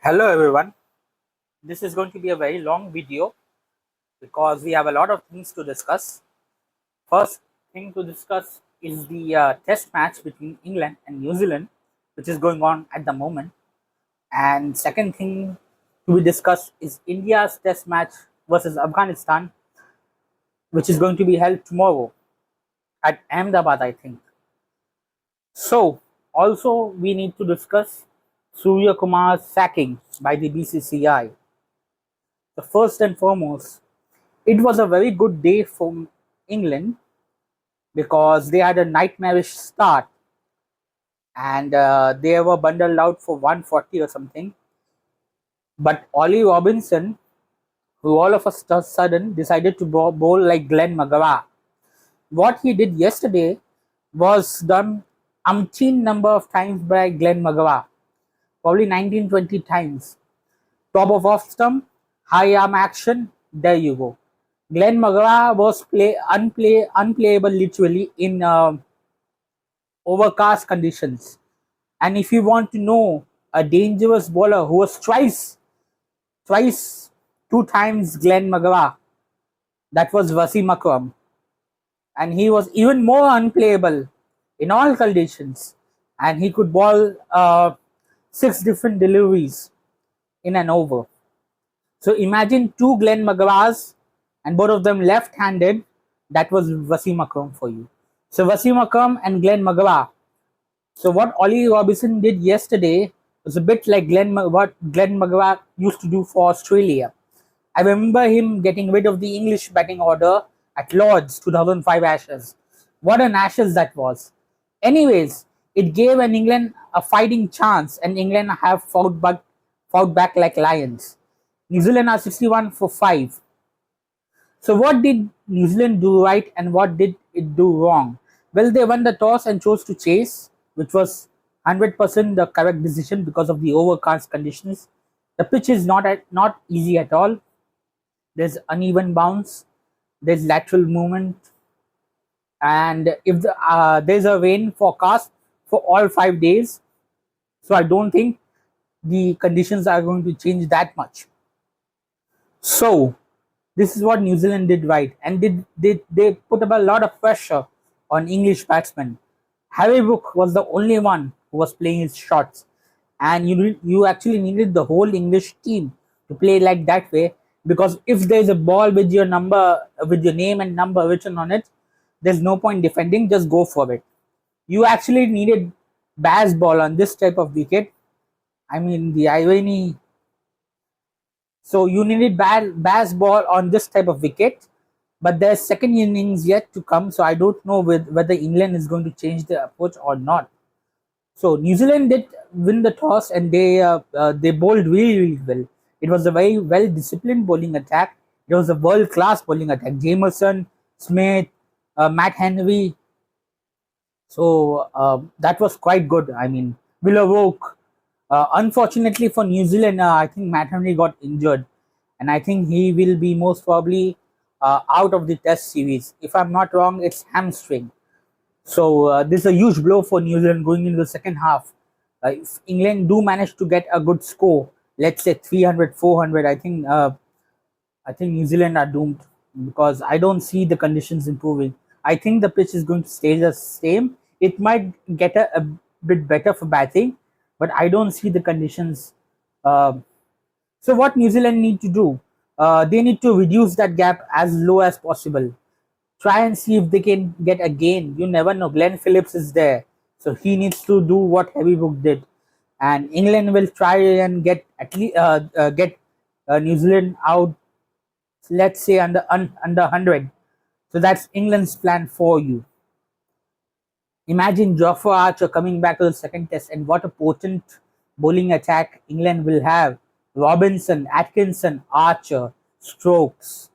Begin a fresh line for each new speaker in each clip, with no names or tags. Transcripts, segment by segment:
Hello everyone. This is going to be a very long video because we have a lot of things to discuss. First thing to discuss is the test match between England and New Zealand, which is going on at the moment. And second thing to be discussed is India's test match versus Afghanistan, which is going to be held tomorrow at Ahmedabad, I think. So, also we need to discuss Surya Kumar's sacking by the BCCI. The first and foremost, it was a very good day for England because they had a nightmarish start and they were bundled out for 140 or something. But Ollie Robinson, who all of a sudden decided to bowl like Glenn McGrath, what he did yesterday was done umpteen number of times by Glenn McGrath, probably 19-20 times. Top of off stump, high arm action, there you go. Glenn McGrath was unplayable literally in overcast conditions. And if you want to know a dangerous bowler who was two times Glenn McGrath, that was Wasim Akram. And he was even more unplayable in all conditions. And he could bowl 6 different deliveries in an over. So imagine two Glenn McGraths and both of them left-handed. That was Wasim Akram for you. So Wasim Akram and Glenn McGrath. So what Ollie Robinson did yesterday was a bit like what Glenn McGrath used to do for Australia. I remember him getting rid of the English batting order at Lord's 2005 Ashes. What an Ashes that was. Anyways, it gave an England a fighting chance and England have fought back like lions. New Zealand are 61 for 5. So what did New Zealand do right and what did it do wrong? Well, they won the toss and chose to chase, which was 100% the correct decision because of the overcast conditions. The pitch is not easy at all. There's uneven bounce, there's lateral movement, and if there's a rain forecast for all 5 days, so I don't think the conditions are going to change that much. So this is what New Zealand did right, and they put up a lot of pressure on English batsmen. Harry Brook was the only one who was playing his shots, and you actually needed the whole English team to play like that way, because if there's a ball with your name and number written on it, there's no point defending. Just go for it. You actually needed Baz ball on this type of wicket. I mean, the irony. So you needed Baz ball on this type of wicket, but there's second innings yet to come. So I don't know whether England is going to change their approach or not. So New Zealand did win the toss and they bowled really well. It was a very well disciplined bowling attack. It was a world class bowling attack. Jameson, Smith, Matt Henry. So that was quite good. I mean, Willowoke. Unfortunately for New Zealand, I think Matt Henry got injured, and I think he will be most probably out of the Test series. If I'm not wrong, it's hamstring. So this is a huge blow for New Zealand going into the second half. If England do manage to get a good score, let's say 300, 400, I think New Zealand are doomed because I don't see the conditions improving. I think the pitch is going to stay the same. It might get a bit better for batting, but I don't see the conditions. So what New Zealand need to do? They need to reduce that gap as low as possible. Try and see if they can get a gain. You never know. Glenn Phillips is there, so he needs to do what Heavy Book did, and England will try and get at least get New Zealand out. Let's say under 100. So that's England's plan for you. Imagine Jofra Archer coming back to the second test, and what a potent bowling attack England will have. Robinson, Atkinson, Archer, Stokes.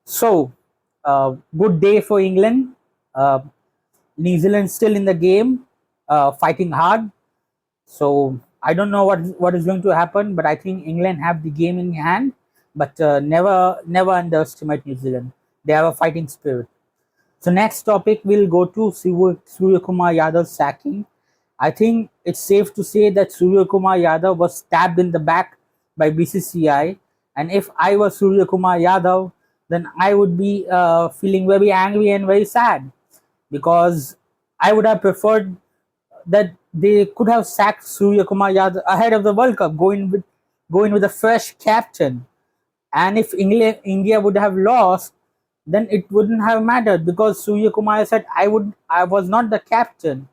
So, good day for England. New Zealand still in the game, fighting hard. So I don't know what is going to happen, but I think England have the game in hand. But never underestimate New Zealand. They have a fighting spirit. So next topic we'll go to Surya Kumar Yadav sacking. I think it's safe to say that Surya Kumar Yadav was stabbed in the back by BCCI. And if I was Surya Kumar Yadav, then I would be feeling very angry and very sad, because I would have preferred that they could have sacked Surya Kumar Yadav ahead of the World Cup, going with a fresh captain. And if India would have lost, then it wouldn't have mattered, because Surya Kumar said, I was not the captain.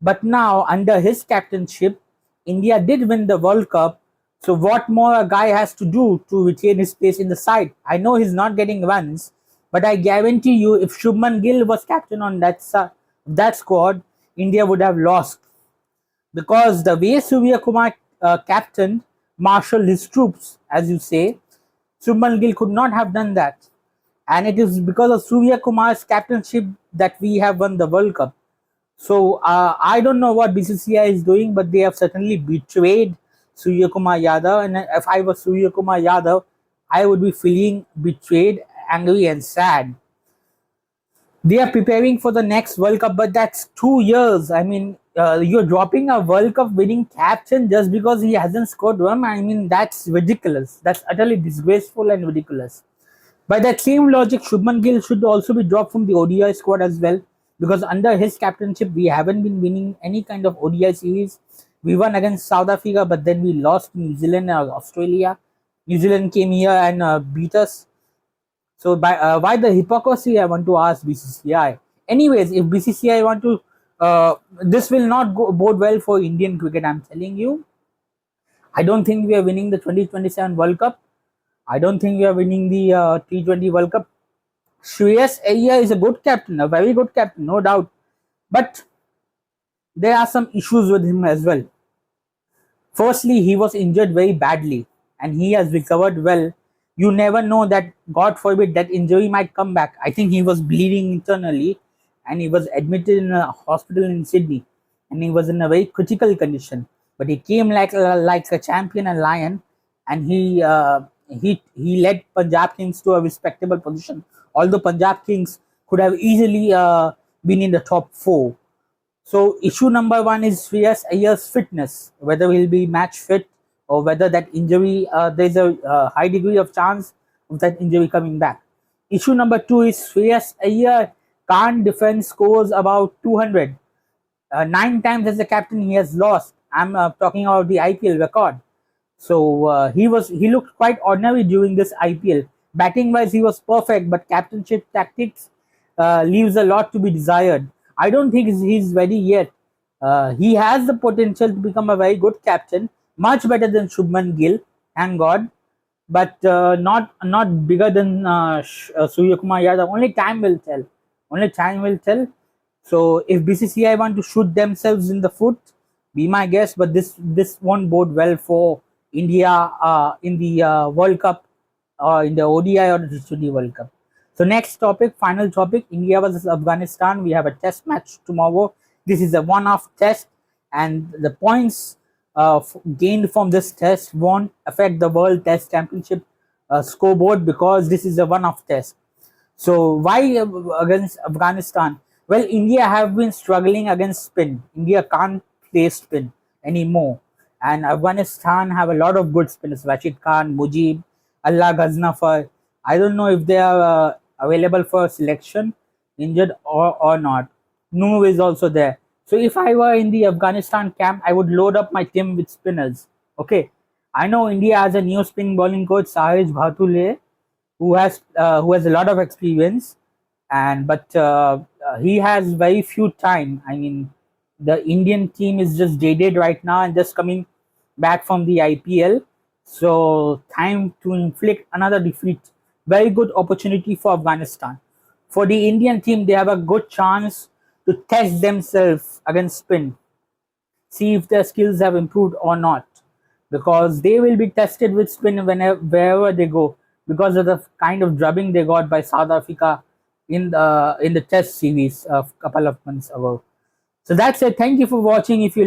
But now, under his captainship, India did win the World Cup. So, what more a guy has to do to retain his place in the side? I know he's not getting runs, but I guarantee you, if Shubman Gill was captain on that squad, India would have lost. Because the way Surya Kumar captained, marshaled his troops, as you say, Shubman Gill could not have done that. And it is because of Surya Kumar's captainship that we have won the World Cup. So I don't know what BCCI is doing, but they have certainly betrayed Surya Kumar Yadav. And if I was Surya Kumar Yadav, I would be feeling betrayed, angry, and sad. They are preparing for the next World Cup, but that's 2 years. I mean, you're dropping a World Cup winning captain just because he hasn't scored one. I mean, that's ridiculous. That's utterly disgraceful and ridiculous. By that same logic, Shubman Gill should also be dropped from the ODI squad as well, because under his captainship, we haven't been winning any kind of ODI series. We won against South Africa, but then we lost to New Zealand and Australia. New Zealand came here and beat us. So why the hypocrisy, I want to ask BCCI. Anyways, if BCCI want to, this will not bode well for Indian cricket, I'm telling you. I don't think we are winning the 2027 World Cup. I don't think we are winning the T20 World Cup. Shreyas Iyer is a good captain, a very good captain, no doubt. But there are some issues with him as well. Firstly, he was injured very badly and he has recovered well. You never know that, God forbid, that injury might come back. I think he was bleeding internally and he was admitted in a hospital in Sydney and he was in a very critical condition. But he came like a champion and lion, and he led Punjab Kings to a respectable position. Although Punjab Kings could have easily been in the top 4. So issue number 1 is Shreyas Iyer's fitness, whether he'll be match fit or whether that injury, there's a high degree of chance of that injury coming back. Issue number 2 is Shreyas Iyer can't defend scores about 200. 9 times as a captain he has lost. I'm talking about the IPL record. So he looked quite ordinary during this IPL. Batting wise, he was perfect, but captainship tactics leaves a lot to be desired. I don't think he's ready yet. He has the potential to become a very good captain, much better than Shubman Gill, thank God, but not bigger than Surya Kumar Yadav. Only time will tell. Only time will tell. So if BCCI want to shoot themselves in the foot, be my guest, but this won't bode well for India in the World Cup or in the ODI or the T20 World Cup. So next topic, final topic, India versus Afghanistan. We have a test match tomorrow. This is a one-off test, and the points gained from this test won't affect the World Test Championship scoreboard, because this is a one-off test. So why against Afghanistan? Well, India have been struggling against spin. India can't play spin anymore. And Afghanistan have a lot of good spinners, Rashid Khan, Mujib, Allah Ghaznafar. I don't know if they are available for selection, injured or not. Noor is also there. So if I were in the Afghanistan camp, I would load up my team with spinners. Okay. I know India has a new spin bowling coach, Sahaj Bhatule, who has a lot of experience, but he has very few time. I mean, the Indian team is just jaded right now and just coming back from the IPL. So time to inflict another defeat. Very good opportunity for Afghanistan. For the Indian team, they have a good chance to test themselves against spin. See if their skills have improved or not. Because they will be tested with spin wherever they go, because of the kind of drubbing they got by South Africa in the test series a couple of months ago. So that's it. Thank you for watching. If you